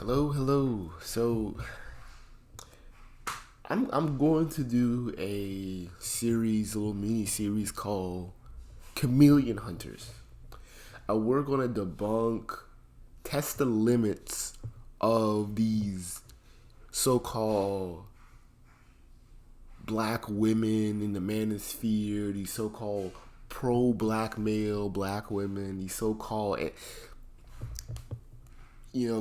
Hello. So I'm going to do a little mini series called Chameleon Hunters. We're gonna test the limits of these so-called black women in the manosphere, these so-called pro-black male black women, these so-called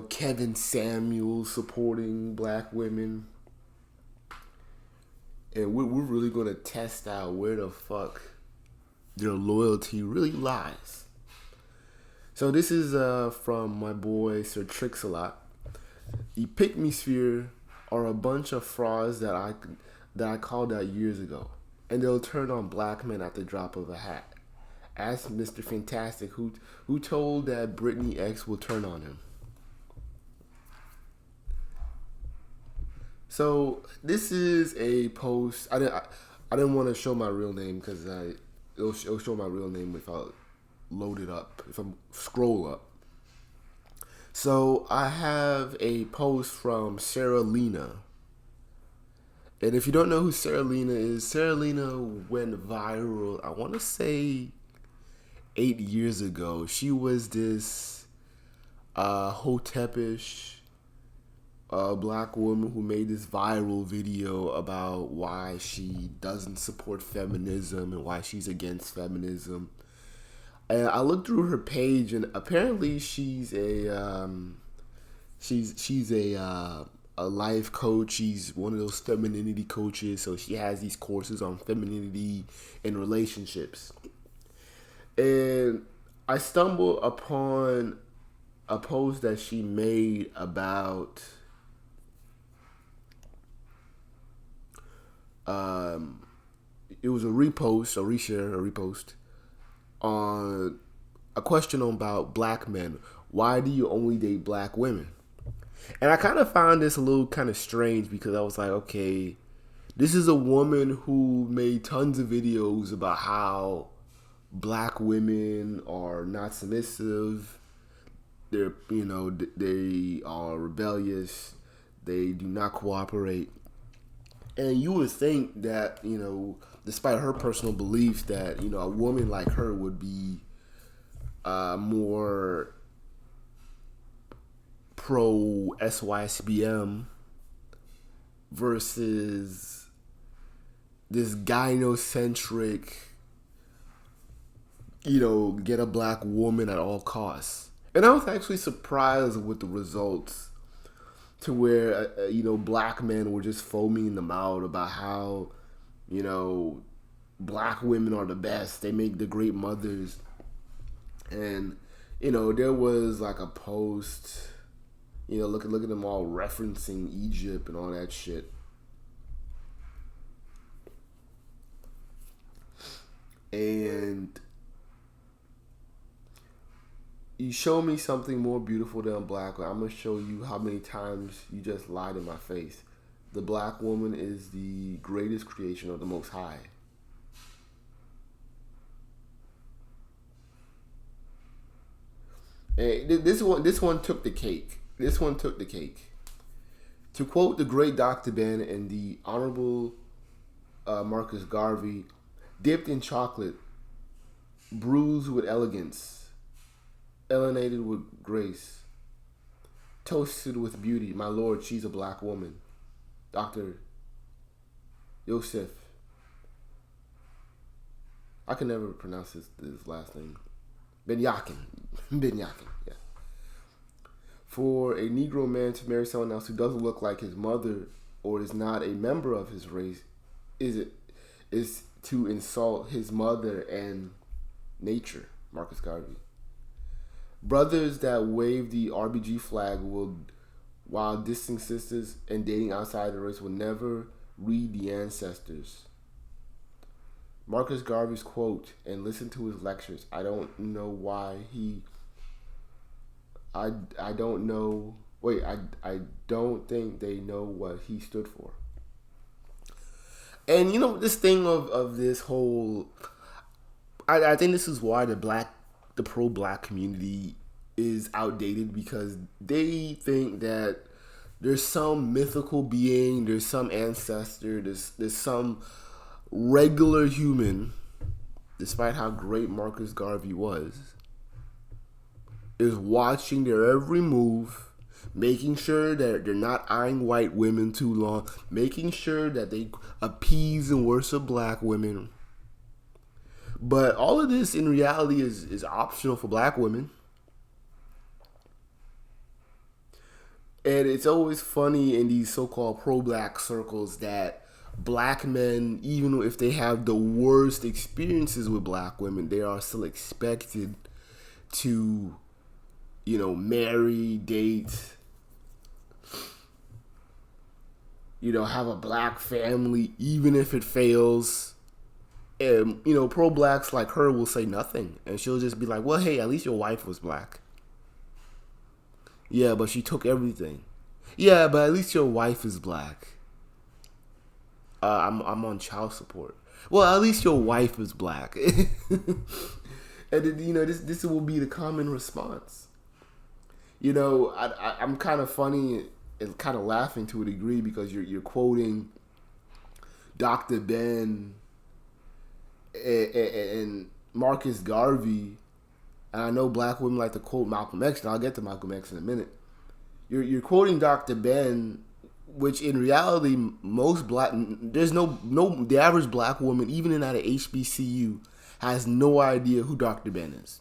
Kevin Samuels supporting black women. And we're really going to test out where the fuck their loyalty really lies. So this is from my boy Sir Trix-a-Lot. The Pick-Me Sphere are a bunch of frauds that I called out years ago. And they'll turn on black men at the drop of a hat. Ask Mr. Fantastic who told that Britney X will turn on him. So this is a post. I didn't want to show my real name because it'll show my real name if I load it up, if I scroll up. So I have a post from Sara Lena. And if you don't know who Sara Lena is, Sara Lena went viral, I want to say 8 years ago. She was this hotepish black woman who made this viral video about why she doesn't support feminism and why she's against feminism. And I looked through her page, and apparently she's a life coach. She's one of those femininity coaches. So she has these courses on femininity and relationships. And I stumbled upon a post that she made about it was a repost on a question about black men. Why do you only date black women? And I kind of found this a little kind of strange because I was like, okay, this is a woman who made tons of videos about how black women are not submissive. They are rebellious. They do not cooperate. And you would think that, despite her personal beliefs, that, a woman like her would be more pro SYSBM versus this gynocentric, get a black woman at all costs. And I was actually surprised with the results, to where black men were just foaming them out about how black women are the best. They make the great mothers. And there was like a post, look at them all referencing Egypt and all that shit. And you show me something more beautiful than a black woman, I'm going to show you how many times you just lied in my face. The black woman is the greatest creation of the Most High. And this one took the cake. This one took the cake. To quote the great Dr. Ben and the Honorable Marcus Garvey, dipped in chocolate, bruised with elegance, alienated with grace, toasted with beauty. My Lord, she's a black woman. Dr. Yosef. I can never pronounce his last name. Ben-Yakin, yeah. For a Negro man to marry someone else who doesn't look like his mother or is not a member of his race is to insult his mother and nature. Marcus Garvey. Brothers that wave the RBG flag while dissing sisters and dating outside the race will never read the ancestors. Marcus Garvey's quote, and listen to his lectures. I don't know why I don't think they know what he stood for. And this thing of this whole, I think this is why the pro-black community is outdated because they think that there's some mythical being, there's some ancestor, there's some regular human, despite how great Marcus Garvey was, is watching their every move, making sure that they're not eyeing white women too long, making sure that they appease and worship black women. But all of this in reality is optional for black women. And it's always funny in these so-called pro-black circles that black men, even if they have the worst experiences with black women, they are still expected to, marry, date, have a black family, even if it fails. And, pro-blacks like her will say nothing. And she'll just be like, well, hey, at least your wife was black. Yeah, but she took everything. Yeah, but at least your wife is black. I'm on child support. Well, at least your wife is black. And then, this will be the common response. I'm kind of funny and kind of laughing to a degree because you're quoting Dr. Ben and Marcus Garvey. And I know black women like to quote Malcolm X, and I'll get to Malcolm X in a minute. You're quoting Dr. Ben, which in reality, the average black woman, even in at a HBCU, has no idea who Dr. Ben is.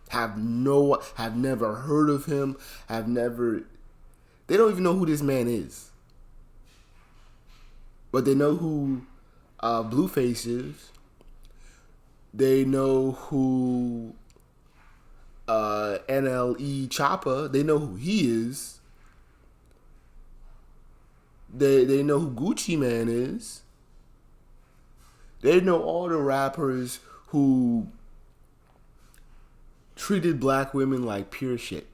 Have never heard of him. They don't even know who this man is. But they know who Blueface is. They know who NLE Choppa. They know who he is. They know who Gucci Man is. They know all the rappers who treated black women like pure shit.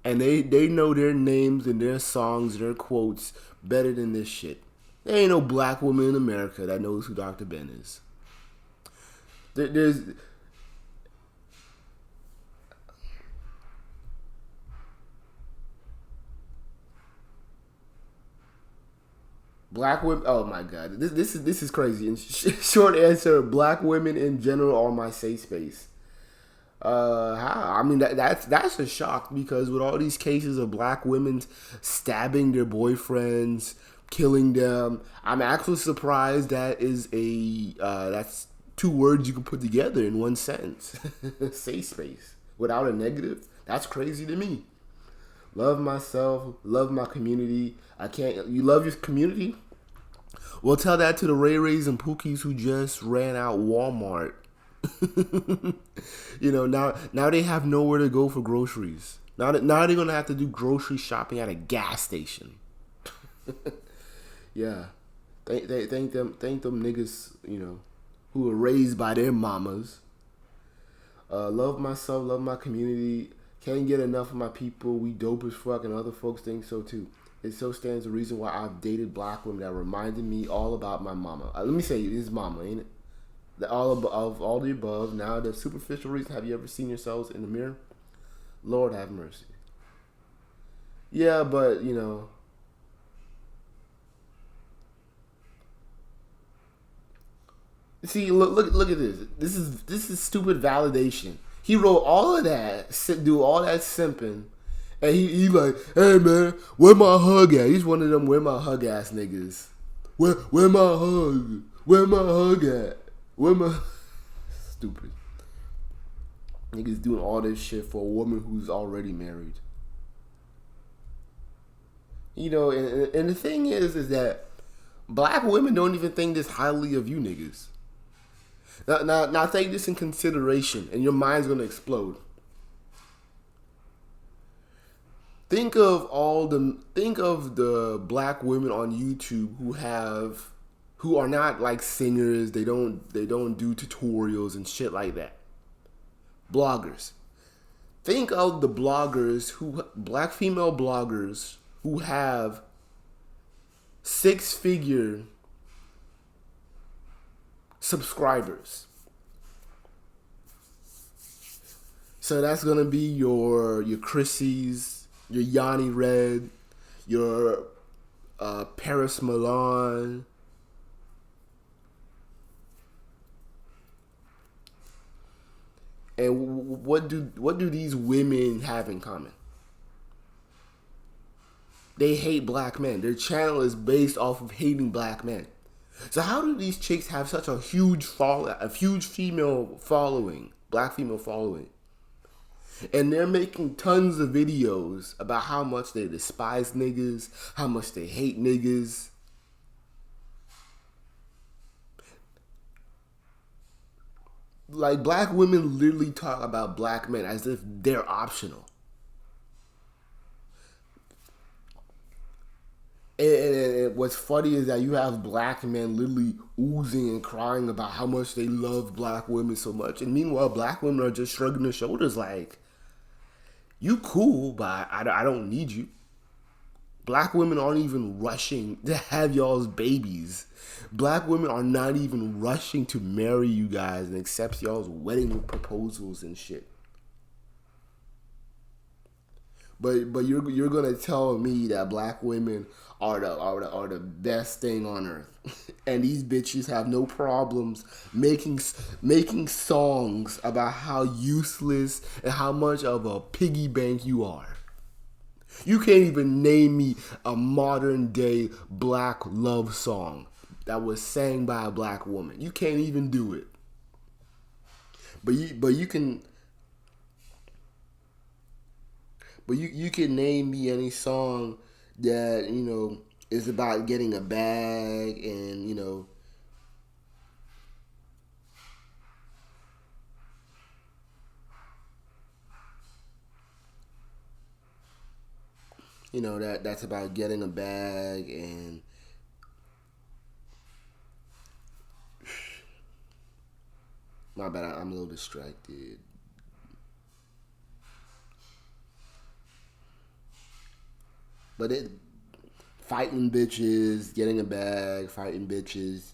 And they know their names and their songs, their quotes better than this shit. There ain't no black woman in America that knows who Dr. Ben is. There's black women. Oh my god, this is crazy. And short answer: black women in general are my safe space. How? I mean, that's a shock because with all these cases of black women stabbing their boyfriends, killing them, I'm actually surprised that is that's two words you can put together in one sentence. Safe space without a negative. That's crazy to me. Love myself, love my community. You love your community? Well, tell that to the Ray Rays and Pookies who just ran out Walmart. Now they have nowhere to go for groceries. Now they're gonna have to do grocery shopping at a gas station. Yeah, thank them niggas, who were raised by their mamas. Love myself, love my community. Can't get enough of my people. We dope as fuck, and other folks think so too. It so stands the reason why I've dated black women that reminded me all about my mama. Let me say, it's mama, ain't it? All the above. Now the superficial reason. Have you ever seen yourselves in the mirror? Lord have mercy. Yeah, but see, look at this. This is stupid validation. He wrote all of that, do all that simping, and he like, hey man, where my hug at? He's one of them where my hug ass niggas. Where my hug? Where my hug at? Where my stupid niggas doing all this shit for a woman who's already married. And the thing is that black women don't even think this highly of you niggas. Now take this in consideration, and your mind's gonna explode. Think of the black women on YouTube who are not like singers. They don't do tutorials and shit like that. Bloggers. Think of the black female bloggers who have 6-figure subscribers. So that's gonna be your Chrissy's, your Yanni Red, your Paris Milan. And what do these women have in common? They hate black men. Their channel is based off of hating black men. So how do these chicks have such a huge female following, black female following, and they're making tons of videos about how much they despise niggas, how much they hate niggas? Like black women literally talk about black men as if they're optional. And what's funny is that you have black men literally oozing and crying about how much they love black women so much. And meanwhile, black women are just shrugging their shoulders like, you cool, but I don't need you. Black women aren't even rushing to have y'all's babies. Black women are not even rushing to marry you guys and accept y'all's wedding proposals and shit. But you're gonna tell me that black women are the best thing on earth, and these bitches have no problems making songs about how useless and how much of a piggy bank you are. You can't even name me a modern day black love song that was sang by a black woman. You can't even do it. But you can name me any song that, is about getting a bag and, that's about getting a bag and my bad, I'm a little distracted. But it fighting bitches, getting a bag, fighting bitches.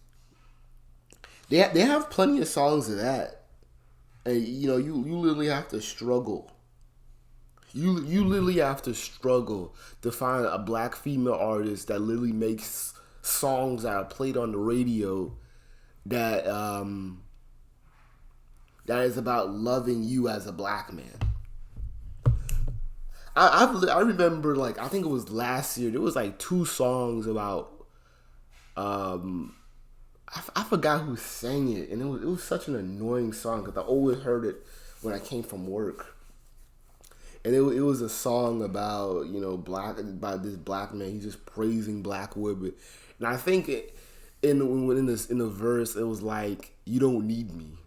They have plenty of songs of that, and you literally have to struggle. You literally have to struggle to find a black female artist that literally makes songs that are played on the radio that that is about loving you as a black man. I remember, like, I think it was last year, there was like two songs about I forgot who sang it, and it was such an annoying song because I always heard it when I came from work. And it was a song about about this black man. He's just praising black women, and I think in the verse it was like, you don't need me.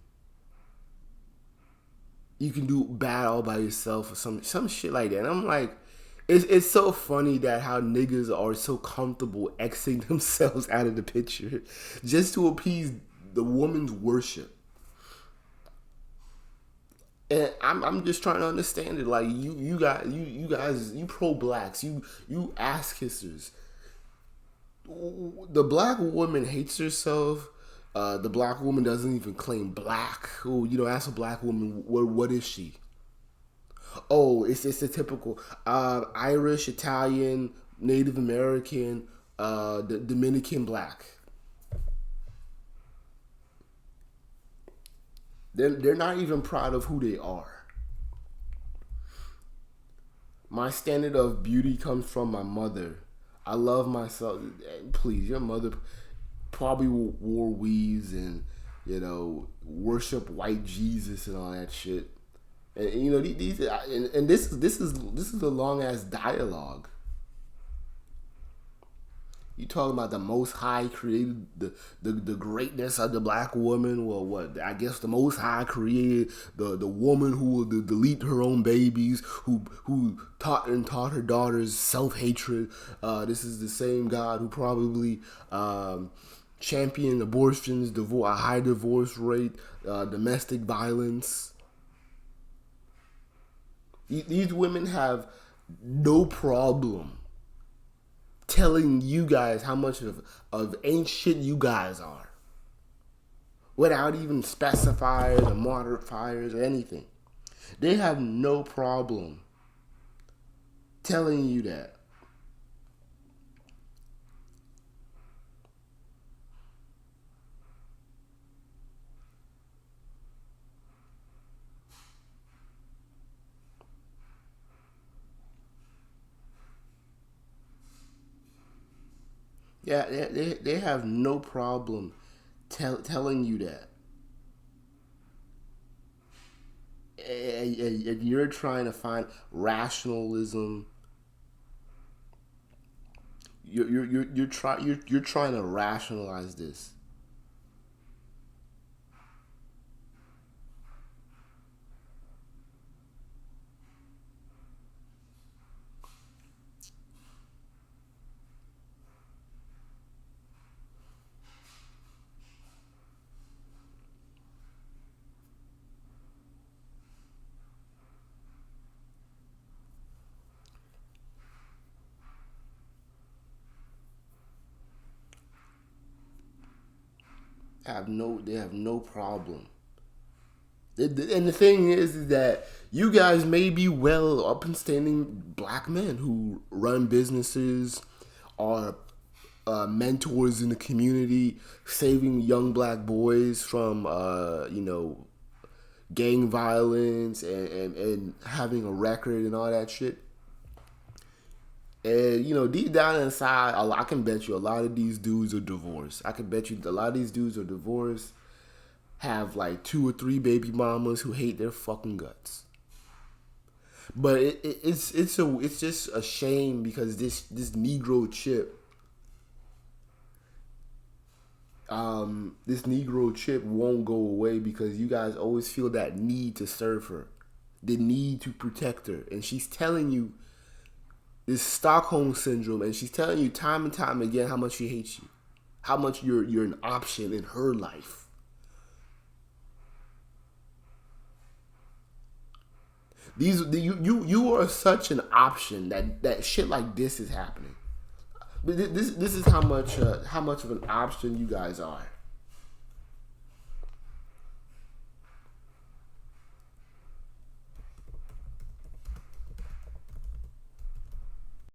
You can do bad all by yourself or some shit like that. And I'm like, it's so funny that how niggas are so comfortable Xing themselves out of the picture just to appease the woman's worship. And I'm just trying to understand it. Like you guys, you pro blacks, you ass kissers. The black woman hates herself. The black woman doesn't even claim black. Oh, ask a black woman, what is she? Oh, it's a typical Irish, Italian, Native American, the Dominican black. They're not even proud of who they are. My standard of beauty comes from my mother. I love myself. Please, your mother probably wore weaves and worship white Jesus and all that shit. And these and this is a long ass dialogue. You talking about the Most High created the greatness of the black woman? Well, what? I guess the Most High created the woman who will delete her own babies, who taught her daughters self-hatred. This is the same God who probably championed abortions, a high divorce rate, domestic violence. These women have no problem telling you guys how much of ain't shit you guys are, without even specifiers or modifiers or anything. They have no problem telling you that. Yeah, they have no problem telling you that. And you're trying to find rationalism. You're trying to rationalize this. They have no problem. And the thing is that you guys may be well up and standing black men who run businesses, are mentors in the community, saving young black boys from gang violence and having a record and all that shit. And deep down inside, I can bet you a lot of these dudes are divorced. I can bet you a lot of these dudes are divorced, have like 2 or 3 baby mamas who hate their fucking guts. But it's just a shame because this Negro chip, this Negro chip won't go away because you guys always feel that need to serve her, the need to protect her, and she's telling you this Stockholm syndrome, and she's telling you time and time again how much she hates you, how much you're an option in her life. You are such an option that shit like this is happening. But this is how much of an option you guys are.